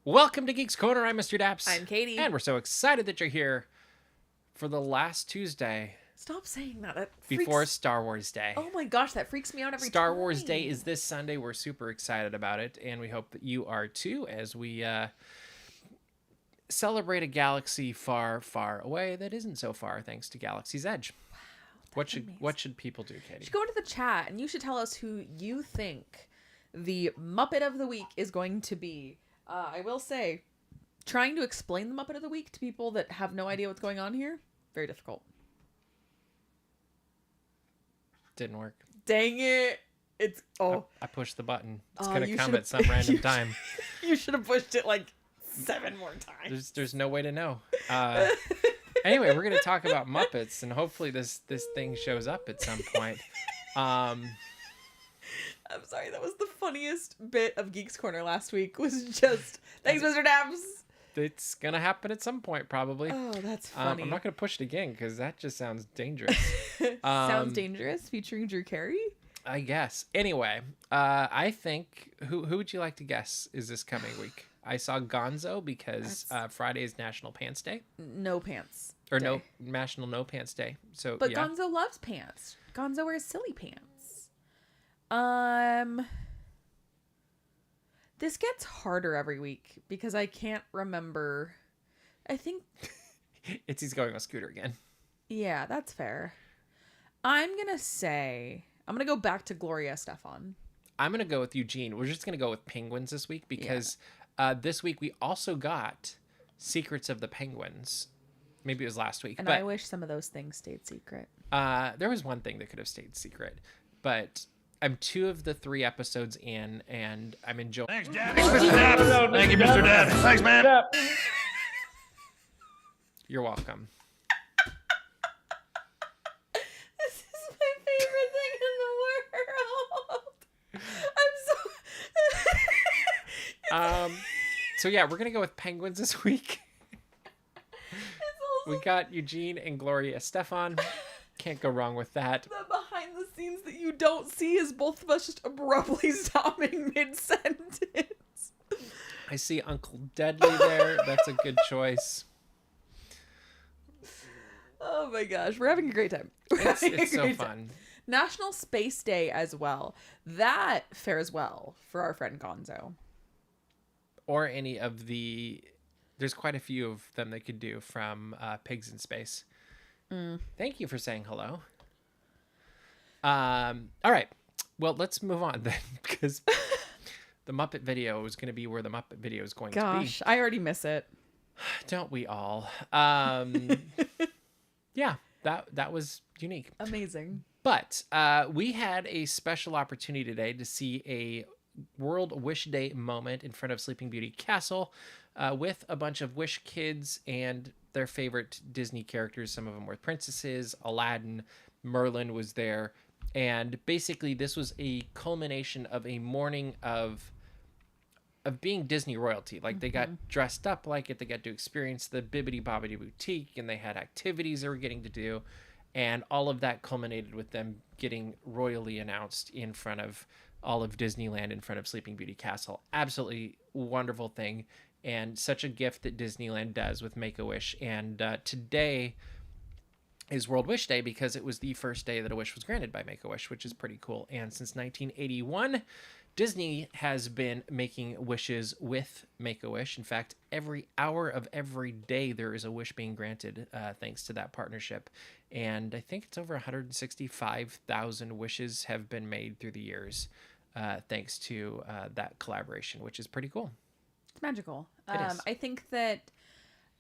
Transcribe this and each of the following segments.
Welcome to Geeks Corner. I'm Mr. Daps. I'm Katie. And we're so excited that you're here for the last Tuesday Stop saying that. That before Star Wars Day. Oh my gosh, that freaks me out every time. Star Wars Day is this Sunday. We're super excited about it, and we hope that you are too as we celebrate a galaxy far, far away that isn't so far thanks to Galaxy's Edge. Wow, what should people do, Katie? You should go into the chat and you should tell us who you think the Muppet of the Week is going to be. I will say, trying to explain the Muppet of the Week to people that have no idea what's going on here, very difficult. Didn't work. Dang it. It's I pushed the button. It's gonna come at some you random time. You should have pushed it like 7 more times. There's no way to know. Anyway, we're gonna talk about Muppets, and hopefully this thing shows up at some point. I'm sorry, that was the funniest bit of Geeks Corner last week. Was just thanks, Mr. Dabs. It's gonna happen at some point, probably. Oh, that's funny. I'm not gonna push it again because that just sounds dangerous. Sounds dangerous, featuring Drew Carey. I guess. Anyway, I think who would you like to guess is this coming week? I saw Gonzo because Friday is National Pants Day. No pants. Or day. no National No Pants Day. So, but yeah. Gonzo loves pants. Gonzo wears silly pants. This gets harder every week because I can't remember. I think He's going with Scooter again. Yeah, that's fair. I'm gonna go back to Gloria Estefan. I'm gonna go with Eugene. We're just gonna go with penguins this week because this week we also got Secrets of the Penguins. Maybe it was last week. And but I wish some of those things stayed secret. There was one thing that could have stayed secret, but I'm 2 of the 3 episodes in, and I'm enjoying. Thanks, Dad. Thanks, Mr. Dad. Thank you, Mr. Dad. Thanks, man. You're welcome. This is my favorite thing in the world. I'm so. So yeah, we're gonna go with penguins this week. We got Eugene and Gloria Estefan. Can't go wrong with that. The behind the scenes that you don't see is both of us just abruptly stopping mid-sentence. I see Uncle Deadly there. That's a good choice. Oh my gosh, we're having a great time. It's so fun. National Space Day as well. That fares well for our friend Gonzo. Or any of the... There's quite a few of them they could do from Pigs in Space. Thank you for saying hello. All right. Well, let's move on then, because the Muppet video is going to be where the Muppet video is going to be. Gosh, I already miss it. Don't we all? Yeah, that was unique. Amazing. But we had a special opportunity today to see a World Wish Day moment in front of Sleeping Beauty Castle with a bunch of Wish kids and their favorite Disney characters. Some of them were princesses. Aladdin, Merlin was there. And basically this was a culmination of a morning of being Disney royalty. Like they got dressed up like it. They got to experience the Bibbidi Bobbidi Boutique, and they had activities they were getting to do. And all of that culminated with them getting royally announced in front of all of Disneyland, in front of Sleeping Beauty Castle. Absolutely wonderful thing. And such a gift that Disneyland does with Make-A-Wish. And today is World Wish Day because it was the first day that a wish was granted by Make-A-Wish, which is pretty cool. And since 1981, Disney has been making wishes with Make-A-Wish. In fact, every hour of every day there is a wish being granted thanks to that partnership. And I think it's over 165,000 wishes have been made through the years thanks to that collaboration, which is pretty cool. It's magical. It is. I think that,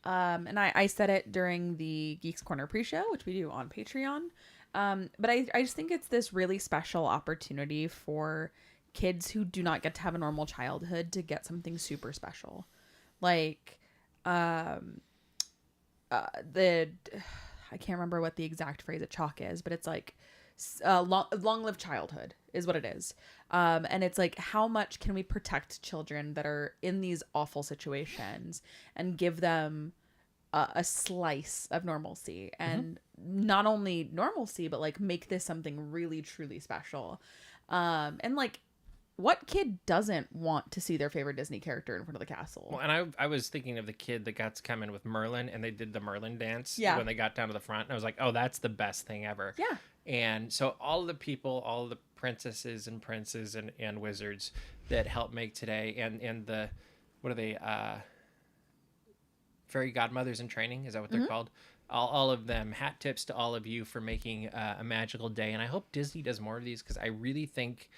and I said it during the Geeks Corner pre-show, which we do on Patreon. But I just think it's this really special opportunity for kids who do not get to have a normal childhood to get something super special. Like, I can't remember what the exact phrase at Chalk is, but it's like, long live childhood is what it is. And it's like, how much can we protect children that are in these awful situations and give them a slice of normalcy, and not only normalcy, but like make this something really truly special. And like, what kid doesn't want to see their favorite Disney character in front of the castle? Well, and I was thinking of the kid that got to come in with Merlin, and they did the Merlin dance when they got down to the front. And I was like, oh, that's the best thing ever. Yeah. And so all the people, all the princesses and princes and wizards that helped make today, and the, what are they, fairy godmothers in training? Is that what they're called? All of them, hat tips to all of you for making a magical day. And I hope Disney does more of these, because I really think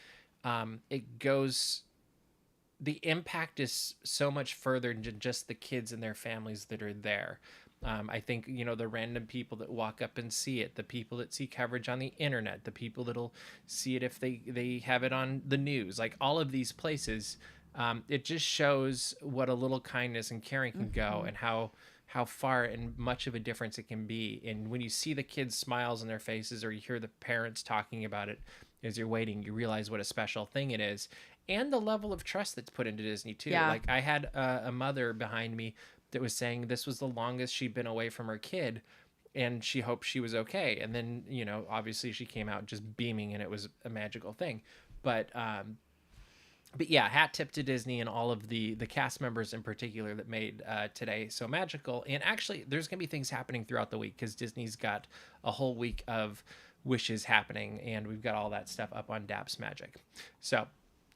it goes, the impact is so much further than just the kids and their families that are there. I think, the random people that walk up and see it, the people that see coverage on the internet, the people that'll see it if they have it on the news, like all of these places, it just shows what a little kindness and caring can go, and how far and much of a difference it can be. And when you see the kids' smiles on their faces, or you hear the parents talking about it as you're waiting, you realize what a special thing it is, and the level of trust that's put into Disney too. Yeah. Like I had a mother behind me that was saying this was the longest she'd been away from her kid, and she hoped she was okay. And then, obviously she came out just beaming, and it was a magical thing. But yeah, hat tip to Disney and all of the cast members in particular that made today so magical. And actually, there's going to be things happening throughout the week, because Disney's got a whole week of wishes happening, and we've got all that stuff up on Daps Magic. So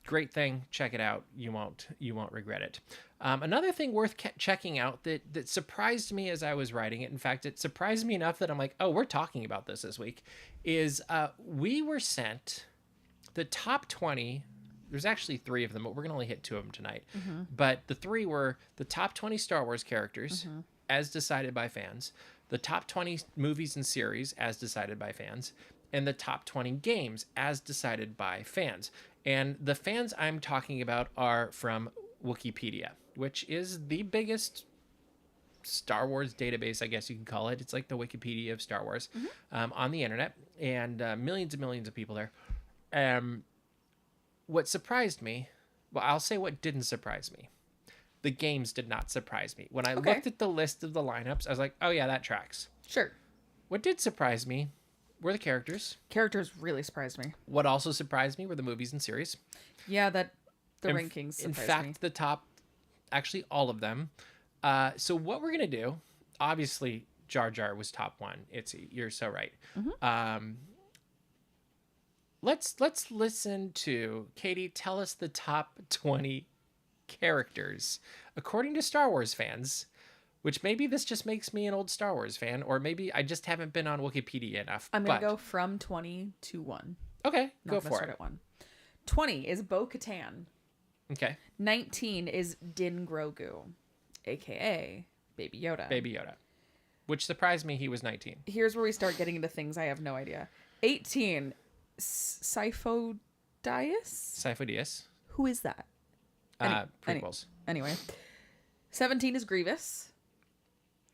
great thing. Check it out. You won't regret it. Another thing worth checking out that surprised me as I was writing it, in fact, it surprised me enough that I'm like, oh, we're talking about this week, is we were sent the top 20. There's actually 3 of them, but we're going to only hit 2 of them tonight. But the 3 were the top 20 Star Wars characters as decided by fans, the top 20 movies and series as decided by fans, and the top 20 games as decided by fans. And the fans I'm talking about are from Wikipedia, which is the biggest Star Wars database, I guess you can call it. It's like the Wikipedia of Star Wars on the internet, and millions and millions of people there. What surprised me, well, I'll say what didn't surprise me. The games did not surprise me. When I looked at the list of the lineups, I was like, oh yeah, that tracks. Sure. What did surprise me were the characters. Characters really surprised me. What also surprised me were the movies and series. Yeah, the rankings surprised me. In fact, the top, actually all of them. So what we're going to do, obviously Jar Jar was top 1. You're so right. Let's listen to Katie tell us the top 20 characters according to Star Wars fans, which maybe this just makes me an old Star Wars fan, or maybe I just haven't been on Wikipedia enough. I'm going to go from 20 to 1. Okay, go for it. At 1. 20 is Bo-Katan. Okay. 19 is Din Grogu, a.k.a. Baby Yoda. Baby Yoda. Which surprised me he was 19. Here's where we start getting into things I have no idea. 18, Sifo Dyas? Who is that? Prequels. Anyway. 17 is Grievous.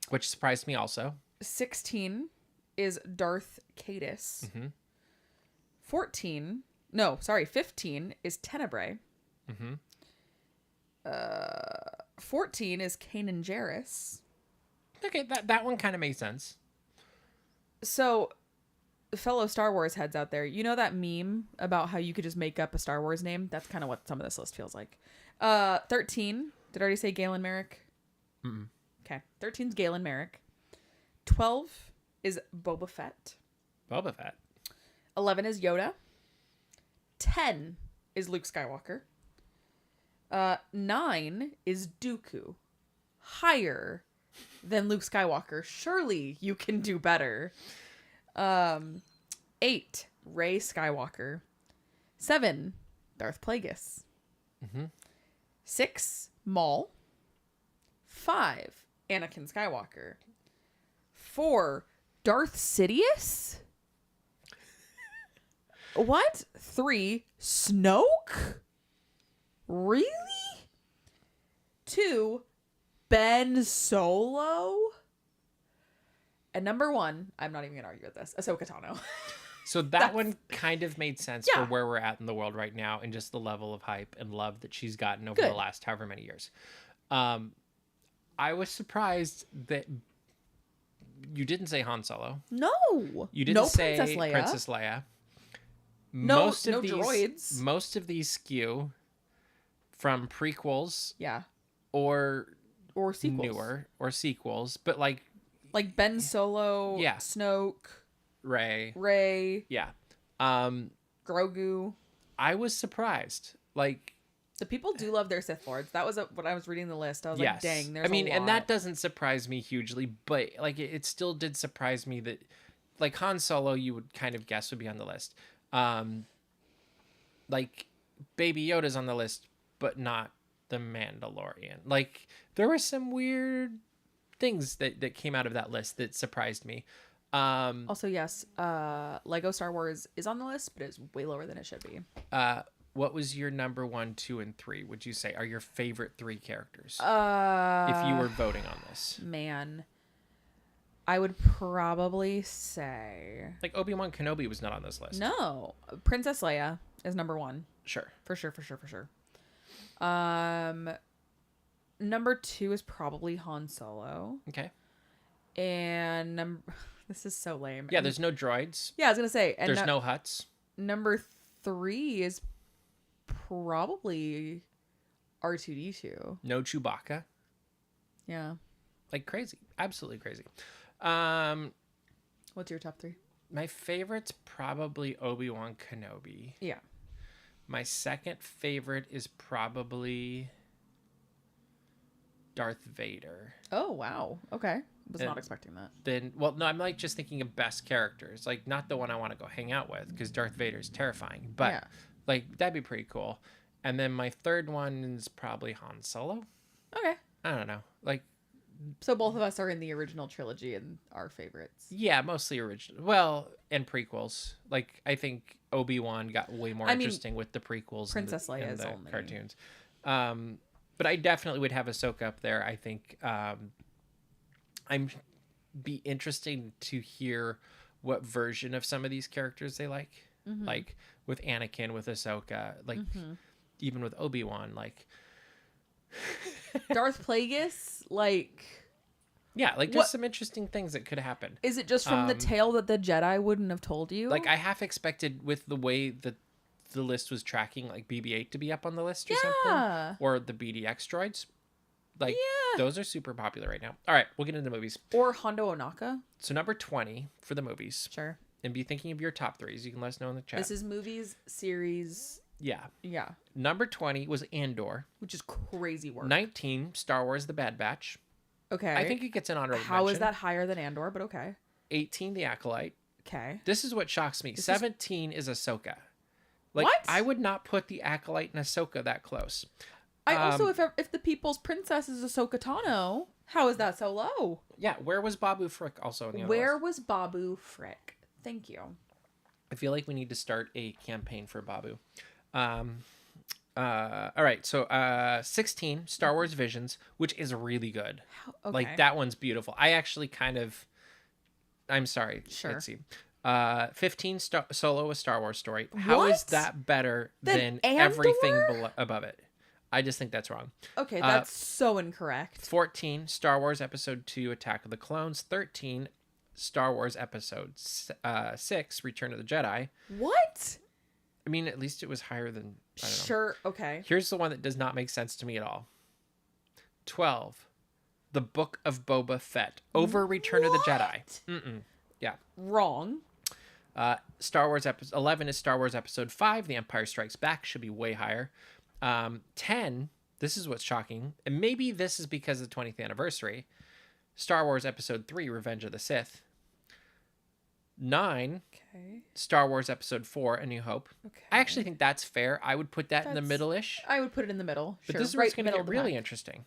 Which surprised me also. 16 is Darth Caedus. 15 is Tenebrae. 14 is Kanan Jarrus. Okay, that one kind of makes sense. So, fellow Star Wars heads out there, you know that meme about how you could just make up a Star Wars name? That's kind of what some of this list feels like. 13, did I already say Galen Merrick? Okay, 13 is Galen Merrick. 12 is Boba Fett. 11 is Yoda. 10 is Luke Skywalker. 9 is Dooku. Higher than Luke Skywalker. Surely you can do better. 8, Rey Skywalker. 7, Darth Plagueis. 6, Maul. 5, Anakin Skywalker. 4, Darth Sidious. What? 3, Snoke? Really? 2, Ben Solo? And number 1, I'm not even going to argue with this, Ahsoka Tano. So that one kind of made sense for where we're at in the world right now, and just the level of hype and love that she's gotten over the last however many years. I was surprised that you didn't say Han Solo. No. You didn't say Princess Leia. Princess Leia. No, most of no these droids. most of these skew from prequels Yeah. or Or sequels. newer or sequels, but like Ben Solo, Yeah. Snoke, Rey. Rey, Um Grogu. I was surprised. Like, The people do love their Sith Lords. That was when I was reading the list. I was yes. like, dang, there's I mean, a lot. and that doesn't surprise me hugely, but like it still did surprise me that like Han Solo you would kind of guess would be on the list. Like Baby Yoda's on the list, but not the Mandalorian. Like there were some weird things that came out of that list that surprised me. Also, yes, Lego Star Wars is on the list, but it's way lower than it should be. What was your number 1, 2, and 3? Would you say are your favorite 3 characters? If you were voting on this, Man, I would probably say like Obi-Wan Kenobi was not on this list. no. Princess Leia is number 1 Sure. for sure. Number 2 is probably Han Solo, Okay. and this is so lame. Yeah, there's no droids. Yeah, I was gonna say, and There's no huts. number 3 is probably R2D2. No Chewbacca. Yeah. Like crazy. Absolutely crazy. What's your top 3? My favorite's probably Obi-Wan Kenobi. Yeah. My second favorite is probably Darth Vader. Oh, wow. Okay. Was And not expecting that. Then, well, no, I'm like just thinking of best characters. Like, not the one I want to go hang out with because Darth Vader's terrifying. But, Yeah. like, that'd be pretty cool. And then my third one is probably Han Solo. Okay. I don't know. Like, So both of us are in the original trilogy and our favorites. yeah, mostly original. Well, and prequels. Like, I think Obi-Wan got way more interesting with the prequels Princess and Leia the, is and the only- cartoons. But I definitely would have Ahsoka up there. I think I'm be interesting to hear what version of some of these characters they like. Mm-hmm. Like with Anakin, with Ahsoka, like even with Obi-Wan, like Darth Plagueis, like, yeah, like there's some interesting things that could happen. is it just from the tale that the Jedi wouldn't have told you? Like I half expected with the way that the list was tracking, like BB-8 to be up on the list or something, or the BDX droids. Like those are super popular right now. All right, we'll get into movies. Or Hondo Ohnaka. So number 20 for the movies. Sure. And be thinking of your top 3s. You can let us know in the chat. This is movies, series. Yeah. Yeah. Number 20 was Andor. Which is crazy work. 19, Star Wars The Bad Batch. Okay. I think it gets an honorable How mention. is that higher than Andor? But okay. 18, The Acolyte. Okay. This is what shocks me. 17 is Ahsoka. Like, What? I would not put The Acolyte and Ahsoka that close. I also, if the people's princess is Ahsoka Tano, how is that so low? Yeah, where was Babu Frick also in the other Where list? was Babu Frick? Thank you. I feel like we need to start a campaign for Babu. All right, so 16, Star Wars Visions, which is really good. Okay. Like, that one's beautiful. I actually kind of... I'm sorry. Sure. Let's see. 15, Solo, A Star Wars Story. How is What? that better Than than everything Andor? above it? I just think that's wrong. Okay, that's so incorrect. 14, Star Wars Episode 2, Attack of the Clones. 13, Star Wars Episode 6, Return of the Jedi. What? I mean, at least it was higher than... I don't know. Sure, okay. Here's the one that does not make sense to me at all. 12, The Book of Boba Fett. Over Return of the Jedi. Mm-mm. Yeah. Wrong. Star Wars episode 11 is Star Wars Episode 5, The Empire Strikes Back. Should be way higher. 10, this is what's shocking, and maybe this is because of the 20th anniversary. Star Wars Episode 3, Revenge of the Sith. 9, Okay. Star Wars Episode 4, A New Hope. Okay. I actually think that's fair. I would put that in the That's- middle-ish. I would put it in the middle. But sure. this is where it's right going to middle get of the really pack. interesting.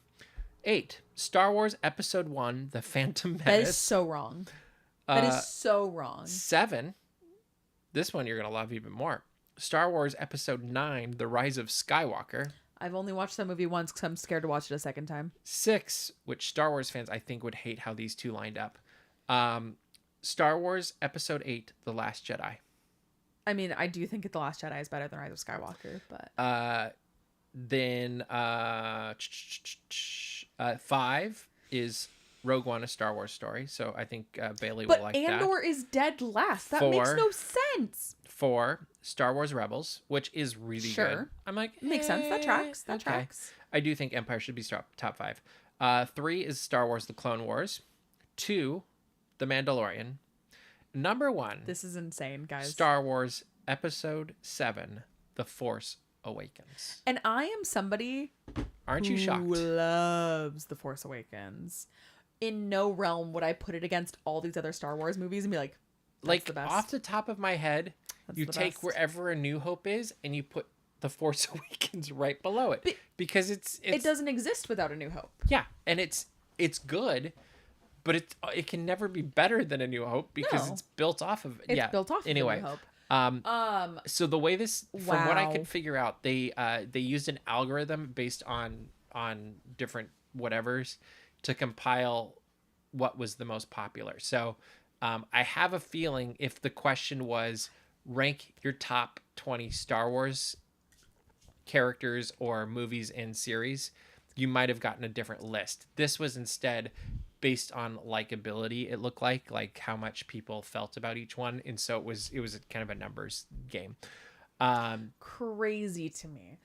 8, Star Wars Episode 1, The Phantom Menace. That is so wrong. That is so wrong. 7, this one you're going to love even more. Star Wars Episode 9, The Rise of Skywalker. I've only watched that movie once because I'm scared to watch it a second time. 6, which Star Wars fans I think would hate how these two lined up. Star Wars Episode 8, The Last Jedi. I mean, I do think The Last Jedi is better than Rise of Skywalker, but... Then 5 is Rogue One, a Star Wars story. So I think Bailey will But like Andor that. is dead last. That makes 4. no sense. 4, Star Wars Rebels, which is really good. Sure. I'm like, Makes sense. That tracks. That okay. tracks. I do think Empire should be top 5. 3 is Star Wars: The Clone Wars. 2, The Mandalorian. Number 1. This is insane, guys. Star Wars Episode 7, The Force Awakens. And I am somebody Aren't you shocked? who loves The Force Awakens. In no realm would I put it against all these other Star Wars movies and be like, that's Like the best. off the top of my head, That's you the take best. wherever A New Hope is and you put The Force Awakens right below it, because it's it doesn't exist without A New Hope. yeah, and it's good, but it can never be better than A New Hope because No. it's built off of It's built off of A New Anyway, Hope. so the way this, from what I Wow. could figure out, they used an algorithm based on different whatevers to compile what was the most popular. So I have a feeling if the question was rank your top 20 Star Wars characters or movies and series, you might have gotten a different list. This was instead based on likability. It looked like how much people felt about each one, and so it was kind of a numbers game. Crazy to me.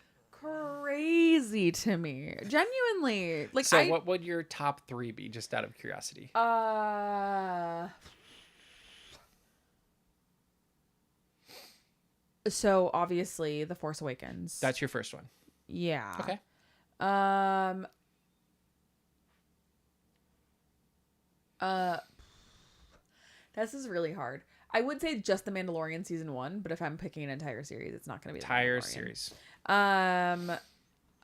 Genuinely. Like, So what would your top 3 be, just out of curiosity? So obviously The Force Awakens. That's your first one. Yeah. Okay. This is really hard. I would say just The Mandalorian season 1, but if I'm picking an entire series, it's not going to be The Entire Mandalorian. series.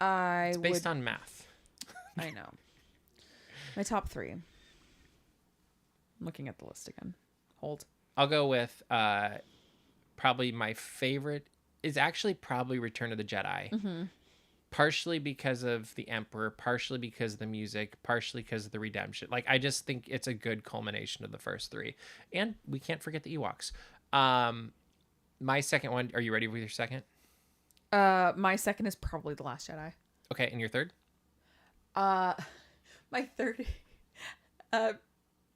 I It's based on math. I know. My top 3. I'm looking at the list again. Hold. I'll go with probably my favorite is actually probably Return of the Jedi. Mm-hmm. Partially because of the Emperor, partially because of the music, partially because of the redemption. Like, I just think it's a good culmination of the first 3. And we can't forget the Ewoks. My second one, are you ready with your second? My second is probably The Last Jedi. Okay, and your third? My third,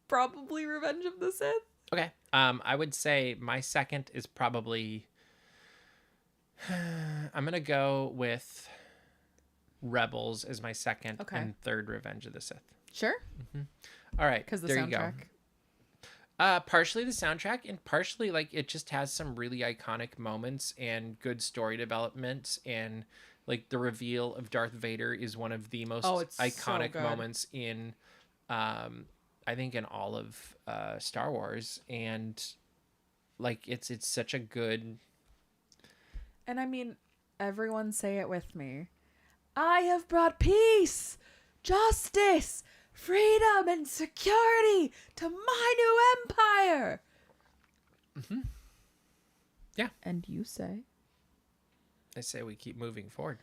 probably Revenge of the Sith. Okay. I would say my second is probably I'm gonna go with Rebels as my second, Okay. and third Revenge of the Sith. Sure. All right, Because the there soundtrack. you go. Partially the soundtrack, and partially like it just has some really iconic moments and good story development, and like the reveal of Darth Vader is one of the most It's so iconic good. moments in I think in all of Star Wars, and like it's such a good. And I mean, everyone say it with me. I have brought peace, justice, freedom, and security to my new empire. Yeah. And you say? I say we keep moving forward.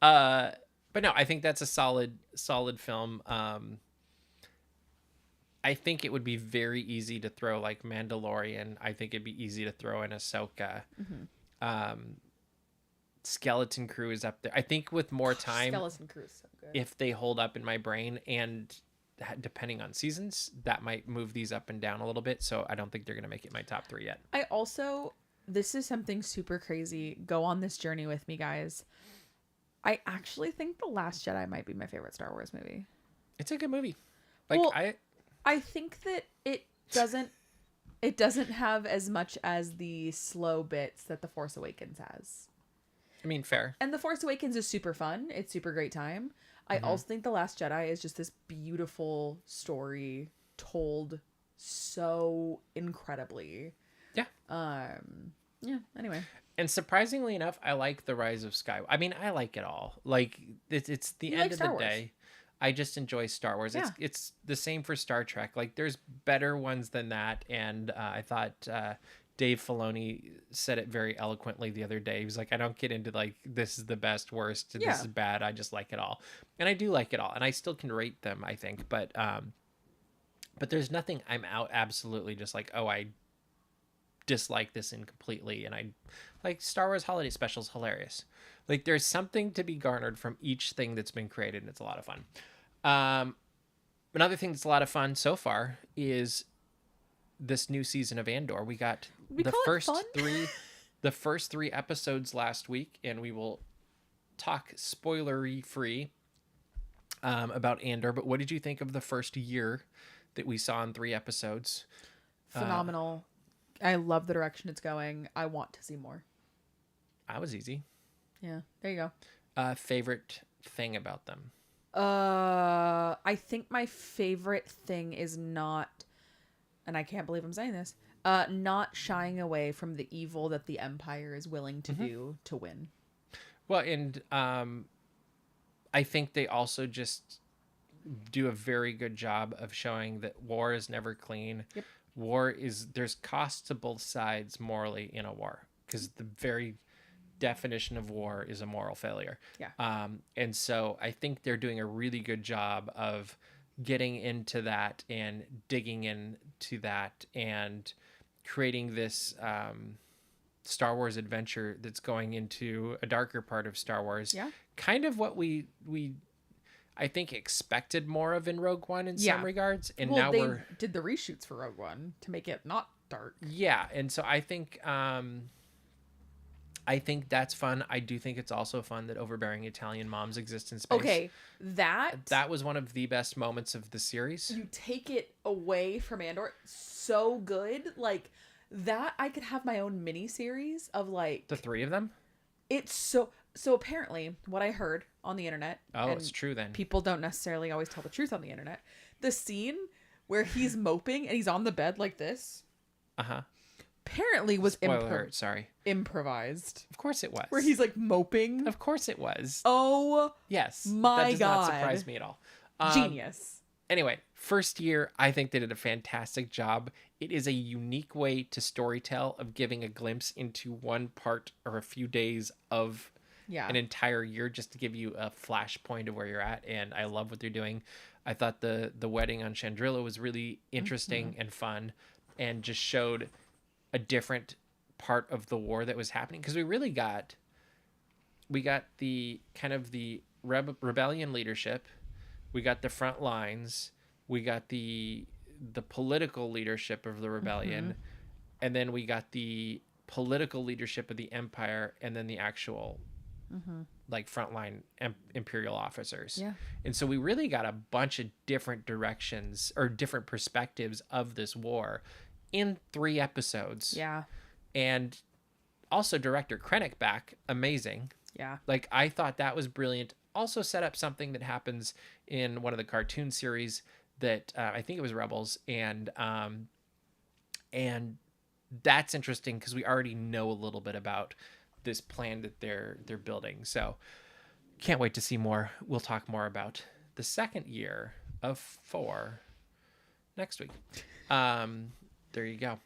But no, I think that's a solid film. I think it would be very easy to throw like Mandalorian. I think it'd be easy to throw in Ahsoka. Skeleton Crew is up there. I think with more time, Skeleton Crew is so good. if they hold up in my brain, and depending on seasons, that might move these up and down a little bit. So I don't think they're going to make it my top 3 yet. I also, this is something super crazy. Go on this journey with me, guys. I actually think The Last Jedi might be my favorite Star Wars movie. It's a good movie. Like Well, I think that it doesn't have as much as the slow bits that The Force Awakens has. I mean, fair. And The Force Awakens is super fun. It's super great time. I also think The Last Jedi is just this beautiful story told so incredibly. Yeah. Yeah, anyway. And surprisingly enough, I like The Rise of Skywalker. I mean, I like it all. Like it's the You end like of Star the Wars. day. I just enjoy Star Wars. Yeah. It's the same for Star Trek. Like there's better ones than that. And I thought Dave Filoni said it very eloquently the other day. He was like, I don't get into like this is the best, worst, and Yeah. this is bad. I just like it all, and I do like it all, and I still can rate them. I think, but there's nothing I'm out absolutely just like, oh, I dislike this incompletely. And I like Star Wars Holiday Specials, hilarious. Like there's something to be garnered from each thing that's been created, and it's a lot of fun. Another thing that's a lot of fun so far is this new season of Andor. We got the first three episodes last week, and we will talk spoilery free about Andor. But what did you think of the first year that we saw in 3 episodes? Phenomenal. I love the direction it's going. I want to see more. That was easy. Yeah, there you go. Favorite thing about them? I think my favorite thing is not, and I can't believe I'm saying this, not shying away from the evil that the Empire is willing to do to win. Well, and I think they also just do a very good job of showing that war is never clean. Yep. There's costs to both sides morally in a war, because the very definition of war is a moral failure. Yeah. And so I think they're doing a really good job of getting into that and digging into that and creating this Star Wars adventure that's going into a darker part of Star Wars. Yeah. Kind of what we I think expected more of in Rogue One in some regards. And now they did the reshoots for Rogue One to make it not dark. Yeah, and so I think that's fun. I do think it's also fun that overbearing Italian moms exist in space. Okay, that was one of the best moments of the series. You take it away from Andor, so good. Like that, I could have my own mini series of like the 3 of them. It's so apparently what I heard on the internet. Oh, it's true then. People don't necessarily always tell the truth on the internet. The scene where he's moping and he's on the bed like this. Apparently was improvised. Of course it was. Where he's like moping. Of course it was. Oh, yes. My that does God. not surprise me at all. Genius. Anyway, first year, I think they did a fantastic job. It is a unique way to storytell, of giving a glimpse into one part or a few days of an entire year, just to give you a flashpoint of where you're at. And I love what they're doing. I thought the wedding on Chandrila was really interesting and fun, and just showed a different part of the war that was happening, because we got the kind of the rebellion leadership, we got the front lines, we got the political leadership of the rebellion, and then we got the political leadership of the Empire, and then the actual like frontline imperial officers. Yeah. And so we really got a bunch of different directions or different perspectives of this war in 3 episodes. Yeah. And also director Krennic back, amazing. Yeah. Like I thought that was brilliant. Also set up something that happens in one of the cartoon series that I think it was Rebels, and that's interesting because we already know a little bit about this plan that they're building. So can't wait to see more. We'll talk more about the second year of 4 next week. There you go.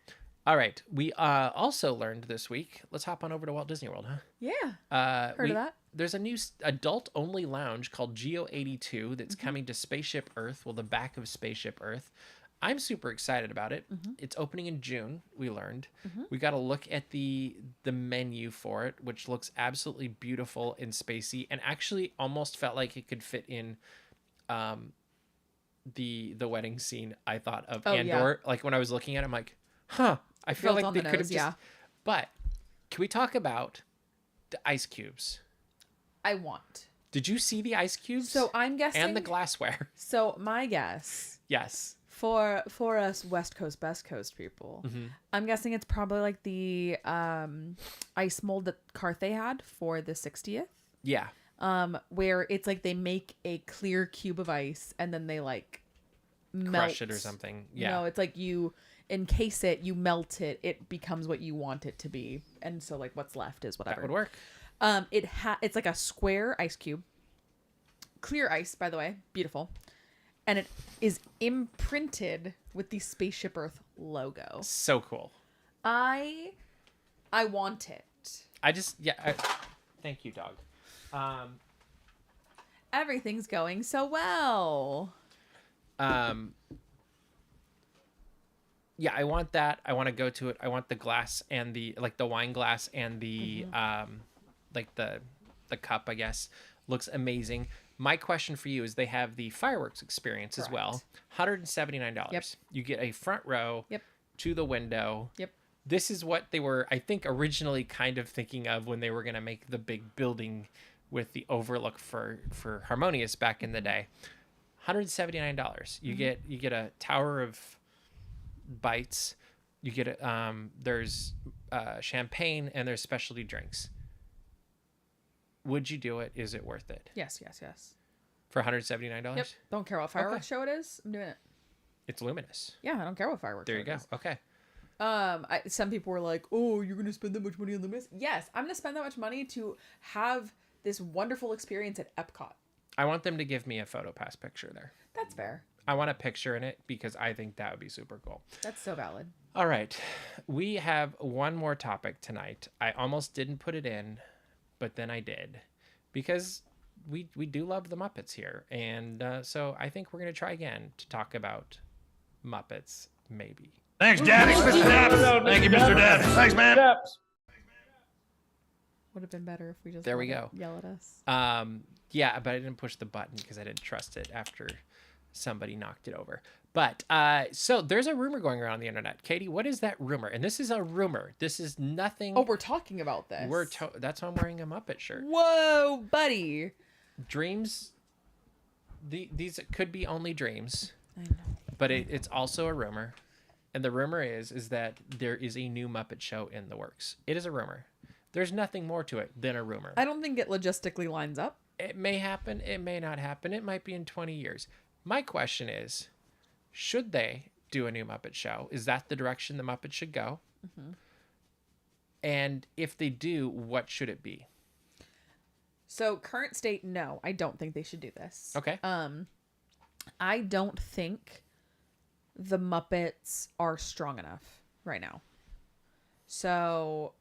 All right. We also learned this week. Let's hop on over to Walt Disney World, huh? Yeah. Heard of that? There's a new adult-only lounge called Geo 82 that's coming to Spaceship Earth. Well, the back of Spaceship Earth. I'm super excited about it. It's opening in June, we learned. We got to look at the menu for it, which looks absolutely beautiful and spacey, and actually almost felt like it could fit in the wedding scene, I thought, of Andor. Yeah. Like when I was looking at it, I'm like, huh, I feel like they could have just... But can we talk about the ice cubes? I want. Did you see the ice cubes? So I'm guessing... And the glassware. So my guess... Yes. For us West Coast, Best Coast people, I'm guessing it's probably like the ice mold that Carthay had for the 60th. Yeah. Where it's like they make a clear cube of ice and then they like melt crush it or something. Yeah. No, it's like you encase it, you melt it, it becomes what you want it to be, and so like what's left is whatever. That would work. It's like a square ice cube, clear ice, by the way, beautiful. And it is imprinted with the Spaceship Earth logo. So cool. I want it. Thank you, dog. Everything's going so well. Yeah, I want that. I want to go to it. I want the glass and the wine glass and the like the cup, I guess. Looks amazing. My question for you is they have the fireworks experience as well. $179. Yep. You get a front row to the window. Yep. This is what they were, I think, originally kind of thinking of when they were going to make the big building with the overlook for Harmonious back in the day. $179. You get a tower of bites. You get there's champagne and there's specialty drinks. Would you do it? Is it worth it? Yes. For $179? Yep. Don't care what fireworks show it is. I'm doing it. It's luminous. Yeah, I don't care what fireworks. There you go. Okay. Some people were like, "Oh, you're gonna spend that much money on luminous?" Yes, I'm gonna spend that much money to have this wonderful experience at EPCOT. I want them to give me a PhotoPass picture there. That's fair. I want a picture in it because I think that would be super cool. That's so valid. All right. We have one more topic tonight. I almost didn't put it in, but then I did because we do love the Muppets here. And so I think we're going to try again to talk about Muppets, maybe. Thanks, Daddy. Mr. Dad. Thank you, Mr. Dad. Thanks, man. Would have been better if we just there we go. Yell at us. Yeah, but I didn't push the button because I didn't trust it after somebody knocked it over. But so there's a rumor going around the internet. Katie, what is that rumor? And this is a rumor. This is nothing. Oh, we're talking about this. That's why I'm wearing a Muppet shirt. Whoa, buddy. Dreams. These could be only dreams. I know. But it's also a rumor. And the rumor is that there is a new Muppet show in the works. It is a rumor. There's nothing more to it than a rumor. I don't think it logistically lines up. It may happen. It may not happen. It might be in 20 years. My question is, should they do a new Muppet show? Is that the direction the Muppets should go? Mm-hmm. And if they do, what should it be? So current state, no, I don't think they should do this. Okay. I don't think the Muppets are strong enough right now. So,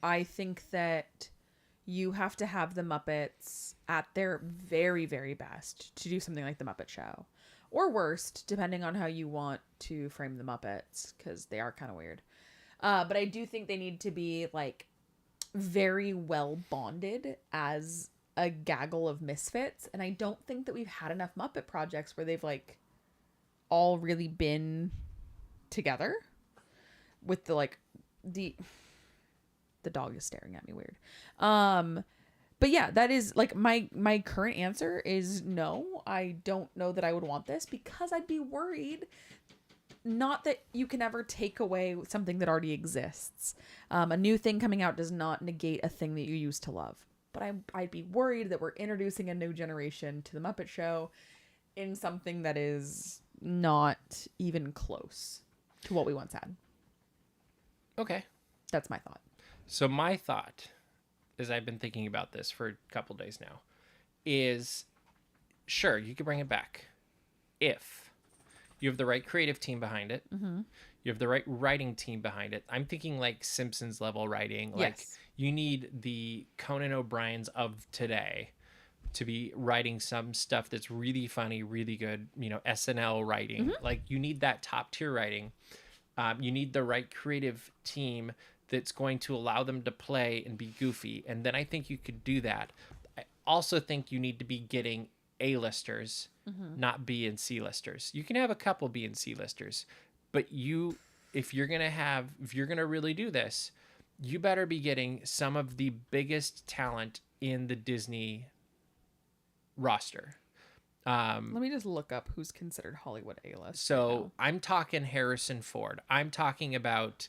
I think that you have to have the Muppets at their very, very best to do something like the Muppet Show. Or worst, depending on how you want to frame the Muppets, because they are kind of weird. But I do think they need to be, like, very well bonded as a gaggle of misfits. And I don't think that we've had enough Muppet projects where they've, like, all really been together with the, like, the dog is staring at me weird. But yeah, that is like my current answer is no. I don't know that I would want this because I'd be worried. Not that you can ever take away something that already exists. A new thing coming out does not negate a thing that you used to love. But I'd be worried that we're introducing a new generation to the Muppet Show in something that is not even close to what we once had. Okay. That's my thought. So my thought, as I've been thinking about this for a couple days now, is sure, you could bring it back if you have the right creative team behind it. Mm-hmm. You have the right writing team behind it. I'm thinking like Simpsons level writing. Like you need the Conan O'Briens of today to be writing some stuff that's really funny, really good, SNL writing. Mm-hmm. Like you need that top tier writing. You need the right creative team that's going to allow them to play and be goofy. And then I think you could do that. I also think you need to be getting A-listers, mm-hmm. not B and C listers. You can have a couple B and C listers, but if you're going to really do this, you better be getting some of the biggest talent in the Disney roster. Let me just look up who's considered Hollywood A-list. So right I'm talking Harrison Ford. I'm talking about,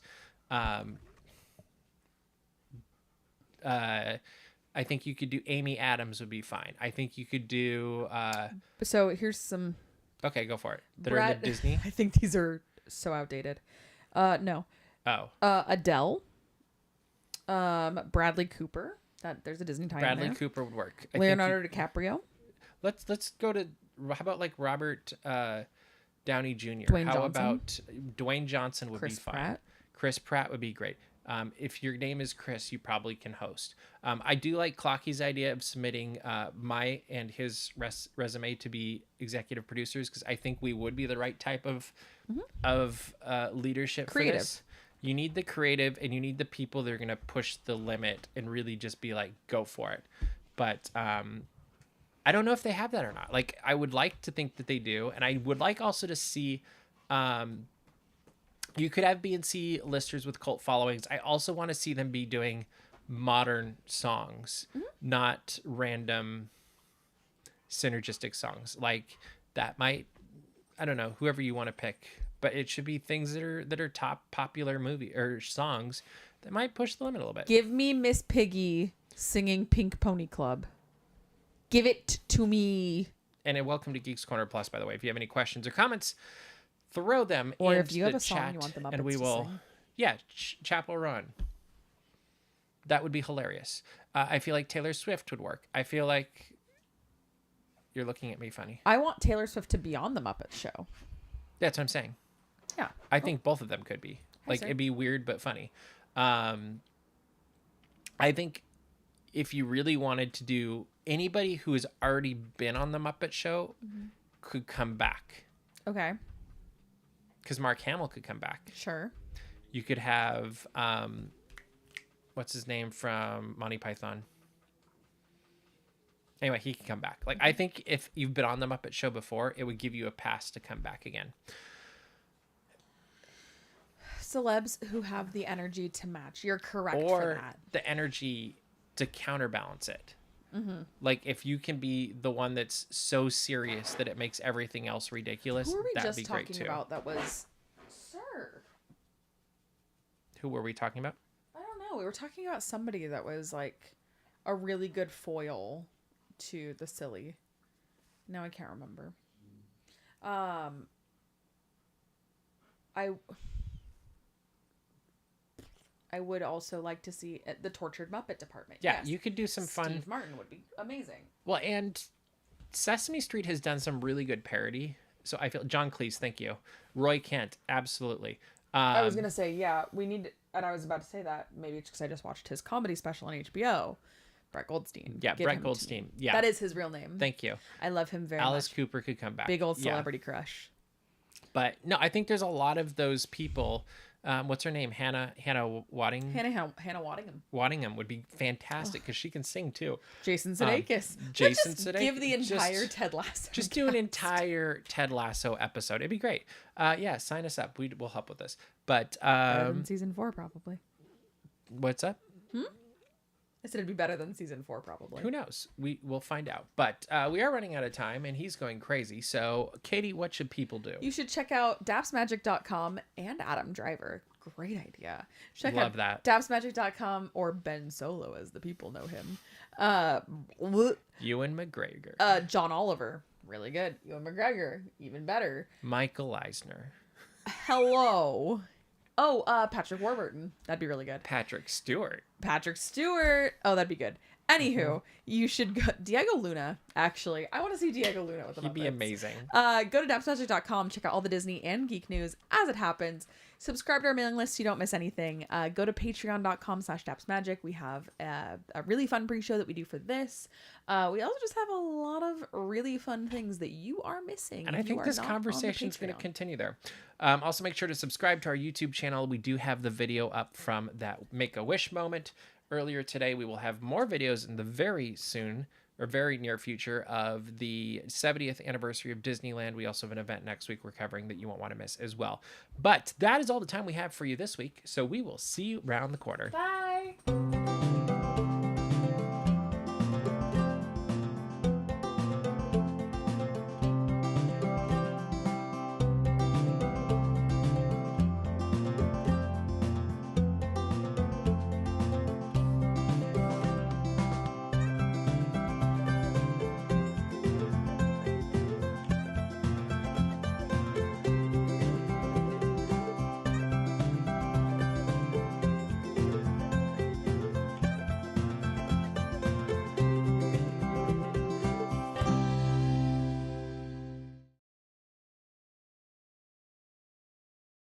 I think you could do Amy Adams would be fine. I think you could do. So here's some. Okay, go for it. That are in the Disney. I think these are so outdated. No. Oh. Adele. Bradley Cooper. There's a Disney tie. Bradley Cooper would work. Leonardo DiCaprio. Let's go to how about like Robert Downey Jr. Dwayne How Johnson? about Dwayne Johnson would Chris be fine. Pratt. Chris Pratt would be great. If your name is Chris, you probably can host. I do like Clocky's idea of submitting my and his resume to be executive producers, because I think we would be the right type of leadership Creative. for this. You need the creative, and you need the people that are going to push the limit and really just be like, go for it. But I don't know if they have that or not. Like, I would like to think that they do, and I would like also to see. You could have B&C listers with cult followings. I also want to see them be doing modern songs, not random synergistic songs. Like, that might, I don't know, whoever you want to pick, but it should be things that are top popular movie or songs that might push the limit a little bit. Give me Miss Piggy singing Pink Pony Club. Give it to me. And welcome to Geeks Corner Plus, by the way. If you have any questions or comments, throw them Or into if you have the a song chat, you want the Muppets and we to will, sing. yeah, Chapel Run. That would be hilarious. I feel like Taylor Swift would work. I feel like you're looking at me funny. I want Taylor Swift to be on the Muppet Show. That's what I'm saying. Yeah. I think both of them could be. Like, sir. it'd be weird but funny. I think if you really wanted to do, anybody who has already been on the Muppet Show could come back. Okay. Because Mark Hamill could come back. Sure. You could have, what's his name from Monty Python? Anyway, he can come back. Like, I think if you've been on the Muppet Show before, it would give you a pass to come back again. Celebs who have the energy to match. You're correct Or for that. the energy to counterbalance it. Like, if you can be the one that's so serious that it makes everything else ridiculous, Who were we that'd just be great talking too. about that was... Sir. Who were we talking about? I don't know. We were talking about somebody that was like a really good foil to the silly. Now I can't remember. I would also like to see the Tortured Muppet Department. Yeah, Yes. you could do some fun. Steve Martin would be amazing. Well, and Sesame Street has done some really good parody. So I feel John Cleese, thank you. Roy Kent, absolutely. I was gonna say, yeah, we need, and I was about to say that maybe it's because I just watched his comedy special on HBO. Brett Goldstein. Yeah, Give Brett him to Goldstein. me. Yeah. That is his real name. Thank you. I love him very Alice much. Cooper could come back. Big old Yeah. celebrity crush. But no, I think there's a lot of those people. What's her name? Hannah Wadding. Hannah Waddingham. Waddingham would be fantastic because she can sing too. Jason Sudeikis. Jason Let's just Sudeikis. give the entire Just- Ted Lasso. Just do an entire Ted Lasso episode. It'd be great. Yeah, sign us up. We'll help with this. But better than season 4, probably. what's up? I said it'd be better than season 4, probably. Who knows? We'll find out. But we are running out of time, and he's going crazy. So, Katie, what should people do? You should check out dapsmagic.com and Adam Driver. Great idea. Check Love out that. dapsmagic.com or Ben Solo, as the people know him. Ewan McGregor. John Oliver. Really good. Ewan McGregor. Even better. Michael Eisner. Hello. Oh, Patrick Warburton. That'd be really good. Patrick Stewart. Patrick Stewart. Oh, that'd be good. Anywho, you should go. Diego Luna, actually. I want to see Diego Luna with the He'd be Muppets. amazing. Go to dapsmagic.com. Check out all the Disney and geek news as it happens. Subscribe to our mailing list so you don't miss anything. Go to patreon.com/dapsmagic. We have a really fun pre-show that we do for this. We also just have a lot of really fun things that you are missing. And if I you think are this not on the conversation is going to Patreon. continue there. Also, make sure to subscribe to our YouTube channel. We do have the video up from that Make-A-Wish moment earlier today. We will have more videos in the very near future of the 70th anniversary of Disneyland. We also have an event next week we're covering that you won't want to miss as well. But that is all the time we have for you this week. So we will see you around the corner. Bye.